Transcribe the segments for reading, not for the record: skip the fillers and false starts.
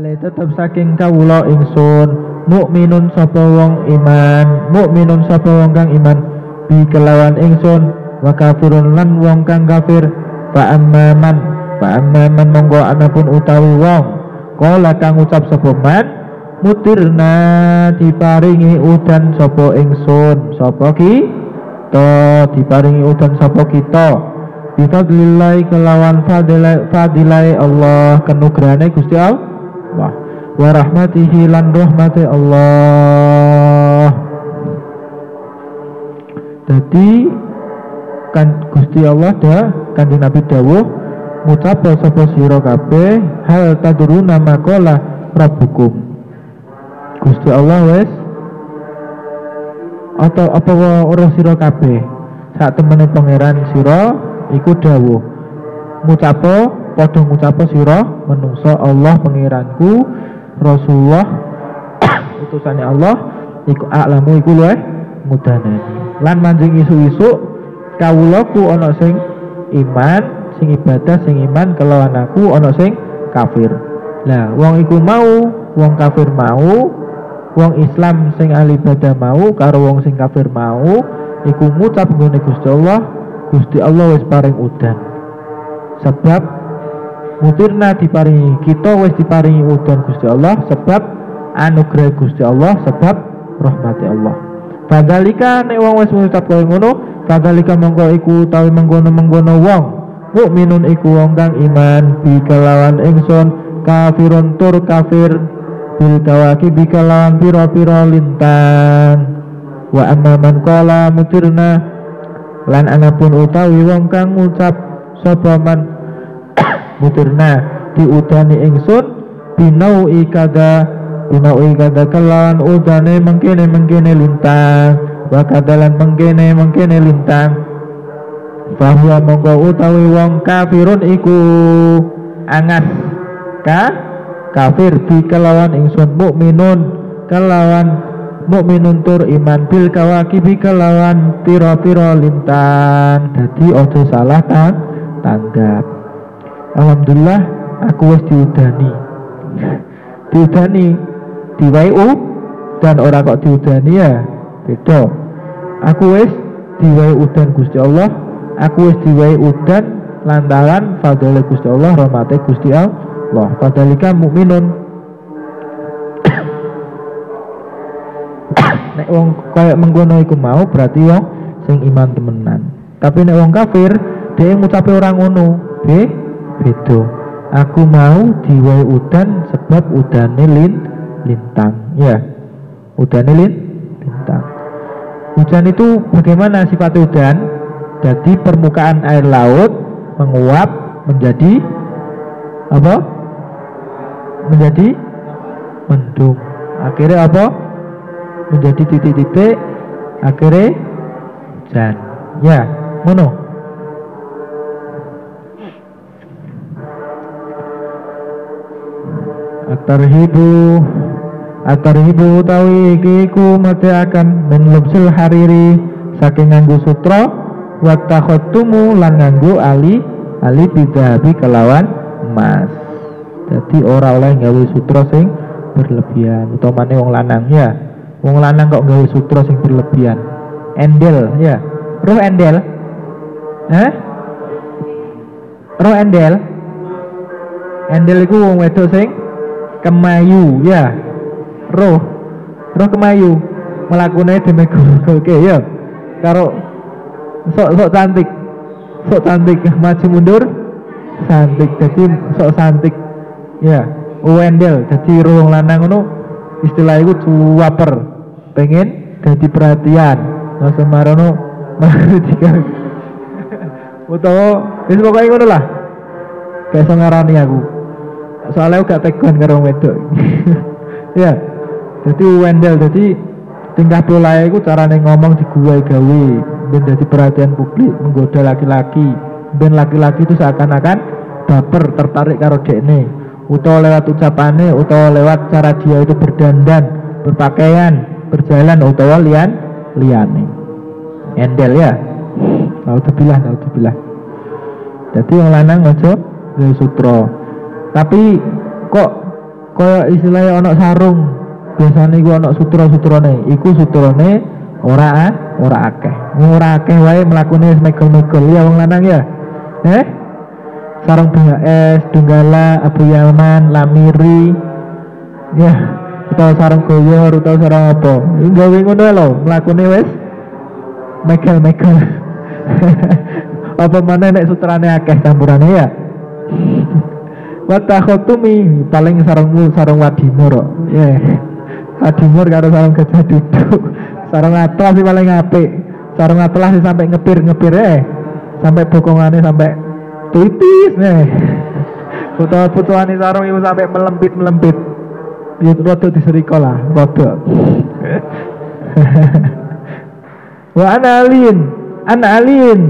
hale tetep saking kawula ingsun mukminun sapa wong iman mukminun sapa wong kang iman bi kelawan ingsun wa kafirun lan wong kang kafir fa amman monggo anapun utawi wong kala kang ucap sapa man mutirna diparingi udan sapa ingsun sapa ki to diparingi udan sapa kita bifadlillahi kelawan fadilai Allah kenugrahane Gusti Allah wa rahmatihi lan rahmati Allah. Jadi kan Gusti Allah Kanjeng Nabi dawuh ngucap sapa sira kabeh hal tadruna maqala rabbukum. Gusti Allah wis atau apa ora sira kabeh sak temene pangeran sira iku dawuh ngucapo padha ngucapo sira menungso Allah pangeranku Rasulullah utusane Allah iku aklamu iku luwih mudanani lan manjing isu-isu kawulaku ana sing iman sing ibadah sing iman kelawan aku ana sing kafir. Lah wong iku mau wong kafir mau wong Islam sing ahli ibadah mau karo wong sing kafir mau iku ngucap ngene Gusti Allah wis paring udan. Sebab mutirna diparingi kita wis diparingi udan Gusti Allah sebab anugerah Gusti Allah sebab rahmati Allah. Padhalika nek wong wis ngucap kaya ngono, padhalika mongko iku utawi mengkono-mengkono wong mukminun iku wong kang iman bi kelawan ingsun kafirun tur kafir bil kawaki bi kelawan pira-pira lintang wa amma man qala mutirna lan anapun utawi wong kang ngucap sapa man mutirna diudani ingsun binau ikada kelawan udane mengkene lintang wa kadalan mengkene lintang bahwa monggo utawi wong kafirun iku angas kafir bi kelawan ingsun mukminun tur iman bil kawakibi kelawan pira-pira lintang. Dadi ojo salah tanggap. Alhamdulillah aku wis diudani diwai dan ora kok diudani ya beda. Aku wis diwai udan Gusti Allah, aku wis diwai udan lantaran fadhole Gusti Allah, rahmate Gusti Allah. Padhalika mukminun nek wong kaya mengkono iku mau berarti wong sing iman temenan. Tapi nek wong kafir dia ngucape ora ngono. Beda. Aku mau diwai udan sebab udane lintang. Ya. Udane lintang. Hujan itu bagaimana sifat udan? Jadi permukaan air laut menguap menjadi apa? Menjadi mendung. Akhirnya apa? Menjadi titik-titik akhirnya hujan. Ya, ngono. Atarhibu utawi iki ku mate akan min lubsil hariri saking nganggo sutra wa takhattumu lan nganggo ali bidabi kelawan emas. Jadi ora oleh gawe sutra sing berlebihan utamane wong lanang ya. Wong lanang kok gawe sutra sing berlebihan. Endel ya. Roh endel? Roh endel? Endel iku wong wedok sing kemayu ya. Roh kemayu melakune demegolke ya. Karo sok cantik. Sok cantik maju mundur cantik. Jadi sok cantik. Ya, wendel. Jadi roh wong lanang ngono istilah iku cuwaper. Pengen dadi perhatian. Nah semarono tiga. Utawa wis pokoke ngono lah. Gak iso ngarani aku. Soalnya aku gak teguan karo wedok. Ya. Jadi wendel, jadi tingkah pola iku carane ngomong digawe-gawe, ben dadi perhatian publik, menggoda laki-laki. Ben laki-laki itu seakan-akan baper, tertarik karo dekne. Utawa lewat ucapane, utawa lewat cara dia itu berdandan, berpakaian, berjalan, utawa liyane. Endel ya. Naudzubillah. Jadi yang lanang aja gawe sutra. Tapi kok kaya istilahnya ana sarung. Biasane iku ana sutra-sutrane. Iku sutrane ora akeh. Ora akeh wae mlakune megel-megel ya wong lanang ya. Sarung BHS, Donggala, Abu Yaman, Lamiri. Ya, utawa sarung goyor, utawa sarung apa. Gawe ngono lho, mlakune wis megel-megel. Apa mana nek sutrane akeh campurane ya. Wa takhotumi paling sarung wadimur kok. Ya. Wadimur karo sarung gajah duduk. Sarung atlas sih paling apik. Sarung atlas sih sampai ngepir sampai bokongane sampai tipis nih. Utawa putuane sarung iku sampai melempit. Ya rada diserika lah, rada. Wa an alin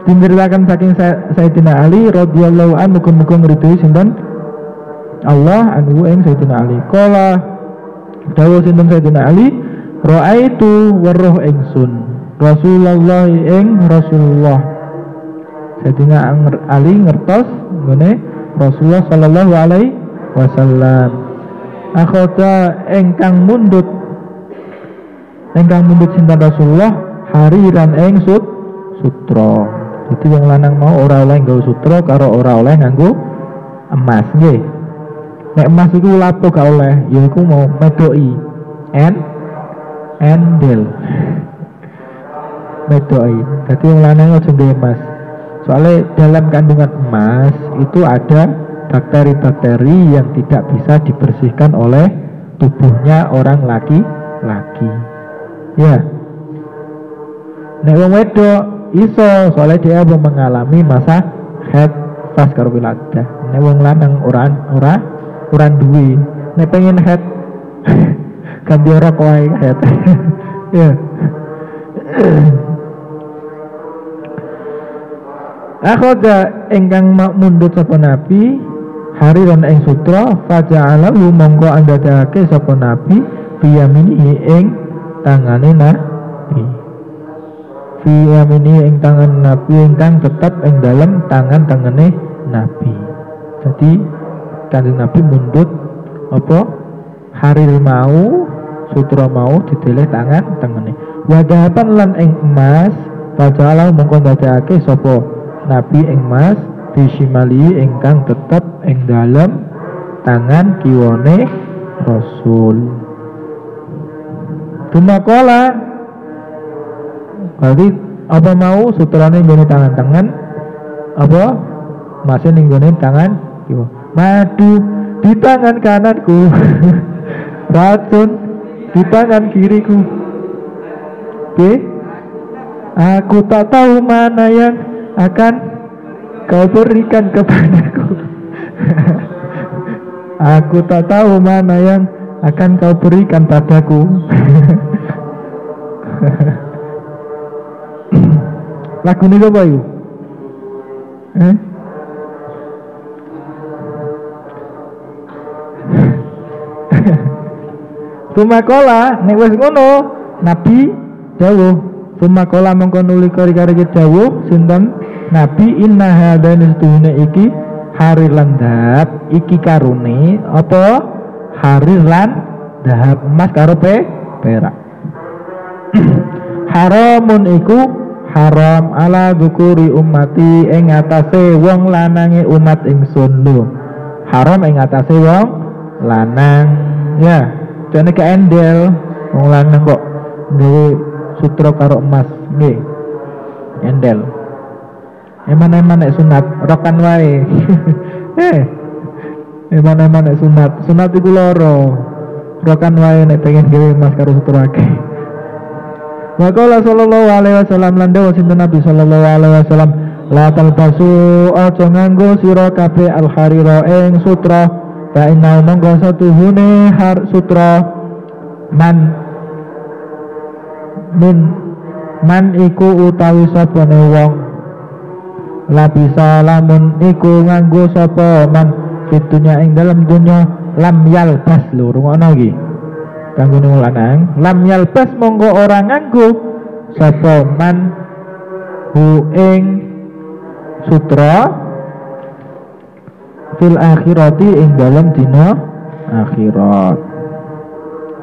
diceritakan saking Sayyidina Ali radhiyallahu anhu muga-muga ngridhoi sinten Allah anhu ing Sayyidina Ali. Qala dawuh sinten Sayyidina Ali, ra'aitu weruh ingsun Rasulullah ing Rasulullah. Sayyidina Ali ngertos ngene Rasulullah sallallahu alaihi wasallam. Akhadha ingkang mundut sinten Rasulullah hariran ing sutra. Jadi wong lanang mau ora oleh nggo sutra karo ora oleh nganggo emas nggih. Nek emas iku lapo gak oleh, ya iku mau medoki endel. Medoki. Jadi wong lanang aja nggo emas. Soalnya dalam kandungan emas itu ada bakteri-bakteri yang tidak bisa dibersihkan oleh tubuhnya orang laki-laki. Ya. Nek wong wedok iso soalnya dia belum mengalami masa haid pas karo wiladah. Nek wong lanang ora duwe. Nek pengen haid ganti rokok wae haid. Ya. Akhoda ingkang mundut sapa nabi hariran ing sutra faja'alahu mongko andadake sapa nabi biyaminihi ing tangane nabi. Biyaminihi ing tangan nabi ingkang tetep ing dalem tangan-tangane nabi. Jadi kanjeng nabi mundut apa harir mau sutra mau dideleh tangan-tangane. Wadahapan lan ing emas faja'alahu mongko andadake sapa nabi ing mas bisimali ingkang tetep ing dalem tangan kiwane Rasul. Dumakola berarti apa mau sutrane nggone tangan-tangan apa masih nggone tangan kiwa. Madu di tangan kananku racun di tangan kiriku. Aku tak tahu mana yang akan kau berikan kepadaku. Aku tak tahu mana yang akan kau berikan padaku. Lagu ini apa yuk? Sumakola nek wis ngono Nabi dawuh. Sumakola mongko nuli kari-kari dawuh sinten Nabi inna hadani setuhune iki harir lan dahab iki karune apa harir lan dahab emas karo perak. Haramun iku haram ala dzukuri ummati ing atase wong lanange umat ingsun lho. Haram ing atase wong lanang ya. Jane ke endel wong lanang kok nggawe sutra karo emas nggih. Endel. Eman-eman nek sunat rokan wae. Eman-eman nek sunat iku loro. Rokan wae nek pengen gawe emas karo sutra akeh. Wa qala sallallahu alaihi wasallam lan dawuh sinten Nabi sallallahu alaihi wasallam la talbasu aja nganggo sira kabeh al harira ing sutra fa inna monggo satuhune har sutra man iku utawi sapane wong labisa lamun iku nganggo sapa man fitunya ing dalam dunya lam yalbas lho rungono iki kanggo wong lanang lam yalbas monggo ora nganggo sapa man hu ing sutra fil akhirati ing dalam dina akhirat.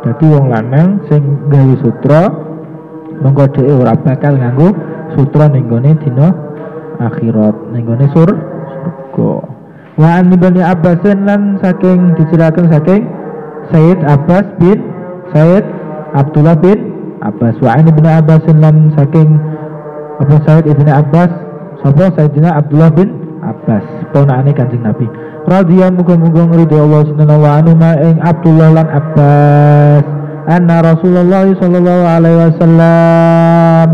Jadi wong lanang sing gawe sutra mongko dhewe ora bakal nganggo sutra ning gone dina akhirat, ning gone surga. Wa an Ibnu Abbasin lan saking diciraken saking Sayyid Abbas bin Sayyid Abdullah bin Abbas. Wa an Ibnu Abbasin lan saking Abu Sayyid Ibnu Abbas sapa Sayyidina Abdullah bin Abbas ponakane Kanjeng Nabi. Radhiyallahu muga-muga ngridho Allah subhanahu wa ta'ala ing Abdullah lan Abbas anna Rasulullah sallallahu alaihi wasallam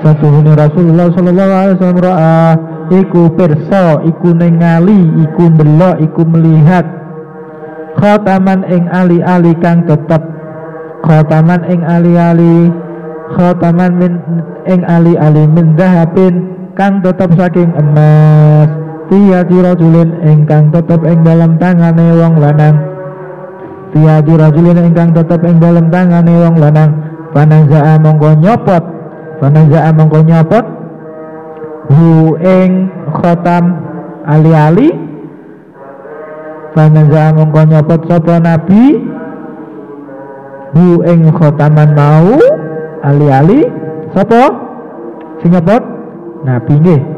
satuhune Rasulullah sallallahu alaihi wasallam ra'a iku pirsa iku ningali iku ndelok iku melihat khataman ing ali-ali kang tetep khataman ing ali-ali khataman min ing ali-ali min dhahabin kang tetep saking emas tiyati rajulin ingkang tetep ing dalam tangane wong lanang tiyati rajulin ingkang tetep ing dalam tangane wong lanang panaza'a mongko nyopot hu ing khatam ali-ali panaza'a mongko nyopot sapa nabi hu ing khataman mau ali-ali sapa sing nyopot nabi nggih.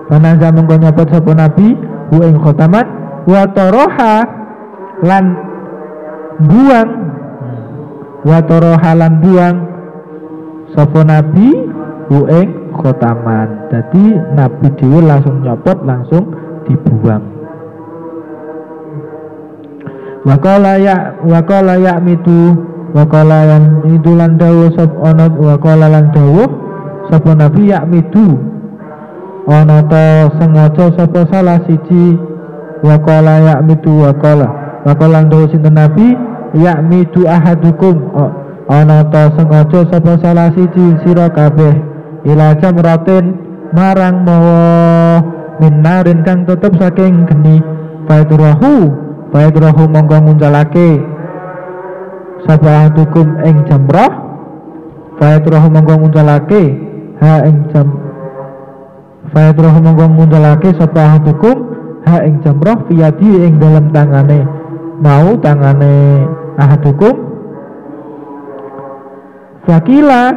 Panaza mongko nyopot sapa nabi hu ing khataman wa taraha lan buang sapa nabi hu ing khataman. Dadi nabi dhewe langsung nyopot langsung dibuang. Wa qala ya'mitu wa qala yang idulan dawuh sapa ana wa qala lan dawuh sapa nabi ya'mitu ana ta sengaja sapa salah siji wa qala ya'mitu wa qala ndawuh sinten nabi ya'mitu ahadukum ana ta sengaja sapa salah siji sira kabeh ila jamratin marang mawa minarin kang tetep saking geni faidrohu mongko nguncalake sapa ahadukum ing jamrah faidrohu mongko nguncalake ha ing Fayatroh mongko ngundalake sapa ahadukum ha ing jamrah fiyadi ing dalam tangane mau tangane ahadukum fakila.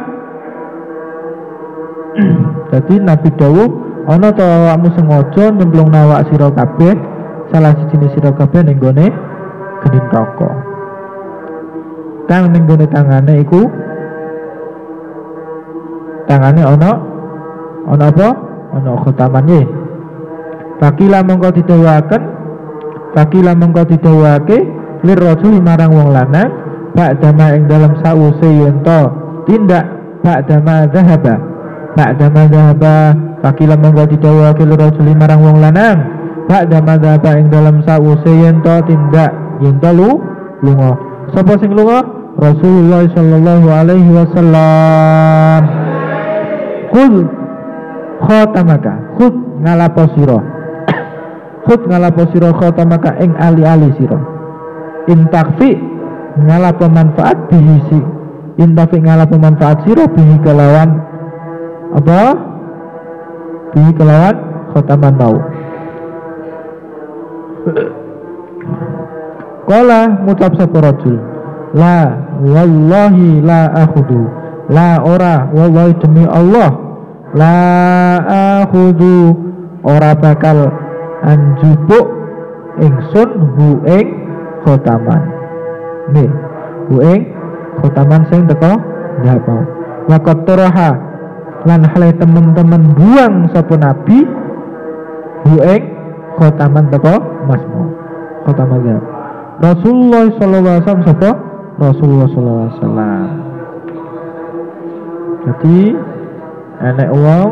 Jadi Nabi dawuh ana ta awakmu sengaja nyemplung awak sira kabeh salah siji sira kabeh ning gone geni neraka kang ning gone tangane iku tangane ana apa ana khataman nggih. Fakila mongko didhawuhake lir rajul marang wong lanang ba'dama ing dalam sause yen to tindak ba'dama dhahaba fakila mongko didhawuhake lir rajul marang wong lanang ba'dama dhahaba ing dalam sause yen to tindak yen to lunga. Sapa sing lunga? Rasulullah sallallahu alaihi wasallam. Qul khotamaka khut ngalapo sira khotamaka ing ali-ali sira intakfi ngalapo manfaat bihi sira bihi kelawan apa bihi kelawan khotaman mau. Qala ngucap sapa rajul la wallahi la akhudu la ora wallahi demi Allah la akhudu ora bakal anjupuk ingsun hu ing khotaman nih hu ing khotaman sing teko ndak mau wa qataraha lan hale temen-temen buang sapa nabi hu ing khotaman teko masmu khotaman ya Rasulullah sallallahu alaihi wasallam sapa Rasulullah sallallahu alaihi wasallam. Jadi enek wong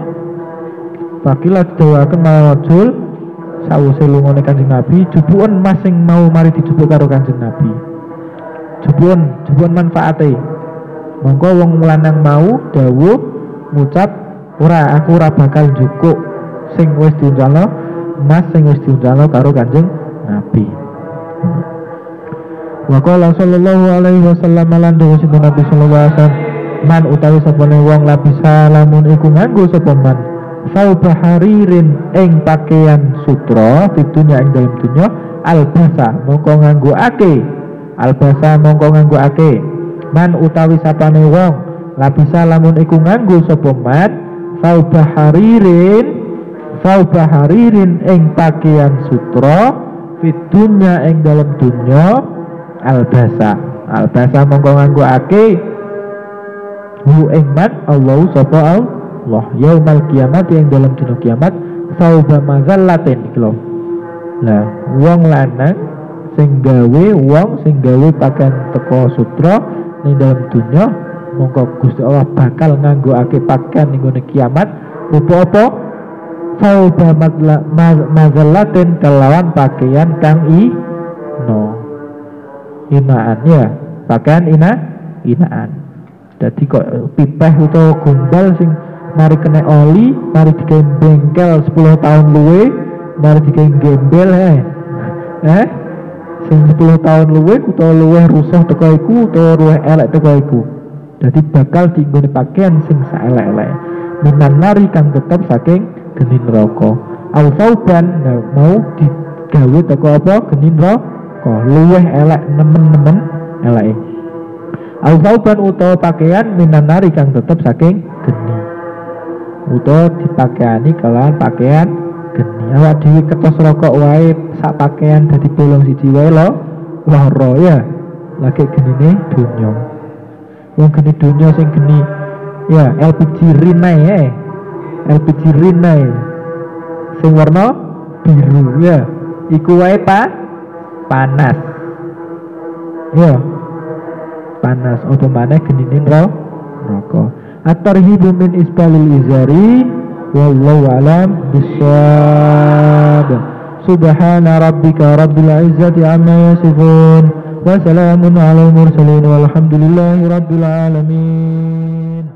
pakila didawaken marajul sawise lungane Kanjeng Nabi jupuken mas sing mau mari dijupuk karo Kanjeng Nabi. Jupuken manfaate. Monggo wong lanang mau dawuh ngucap aku ora bakal njukuk sing wis diunjalno mas sing wis diunjalno karo Kanjeng Nabi. Wa qala sallallahu alaihi wasallam lan dawuh sinten Nabi sallallahu alaihi wasallam man utawi sapane wong labisa lamun iku nganggo sapa man sauba haririn ing pakaian sutra fitunya ing dalam dunya albasa mongko nganggoake, albasa mongko nganggoake man utawi sapane wong labisa lamun iku nganggo sapa mat faubaharirin ing pakaian sutra fitunya ing dalam dunya albasa mongko nganggoake hu ing mat Allah sapa Allah yaumal kiamat ing dalam dina kiamat sauba mazallatin iki lho. Lah wong lanang sing gawe pakaian teko sutra ning dalam dunya mongko Gusti Allah bakal nganggoake pakaian ning gone kiamat rupa apa sauba mazallatin kelawan pakaian kang hinaan ya, pakaian hinaan. Dadi kok pipeh utawa gombal sing mari kena oli, mari digawe bengkel 10 tahun luwe, mari digawe gembel sing 10 tahun luwe utawa luwe rusuh teko iku utawa luwe elek teko iku. Dadi bakal diinggone pakaian sing saelek-elek. Minan nari kang tetep saking geni neraka. Au sauban mau digawe teko apa geni neraka, luwe elek nemen-nemen eleke. Au sauban utawa pakaian minan nari kang tetep saking geni. Utawa dipakaiani kelawan pakaian geni. Awak dhewe ketos rokok wae sak pakaian dadi bolong siji wae lara ya. Lagi genine donya. Wong geni donya sing geni ya LPG Rinnai LPG Rinnai sing warna biru ya. Iku wae panas. Ya. Panas otomane genine neraka. At-tarhibu min isbalil izari wallahu alam bissawab. Subhana rabbika rabbil izzati amma yasifun wa salamun alal mursalin walhamdulillahi rabbil alamin.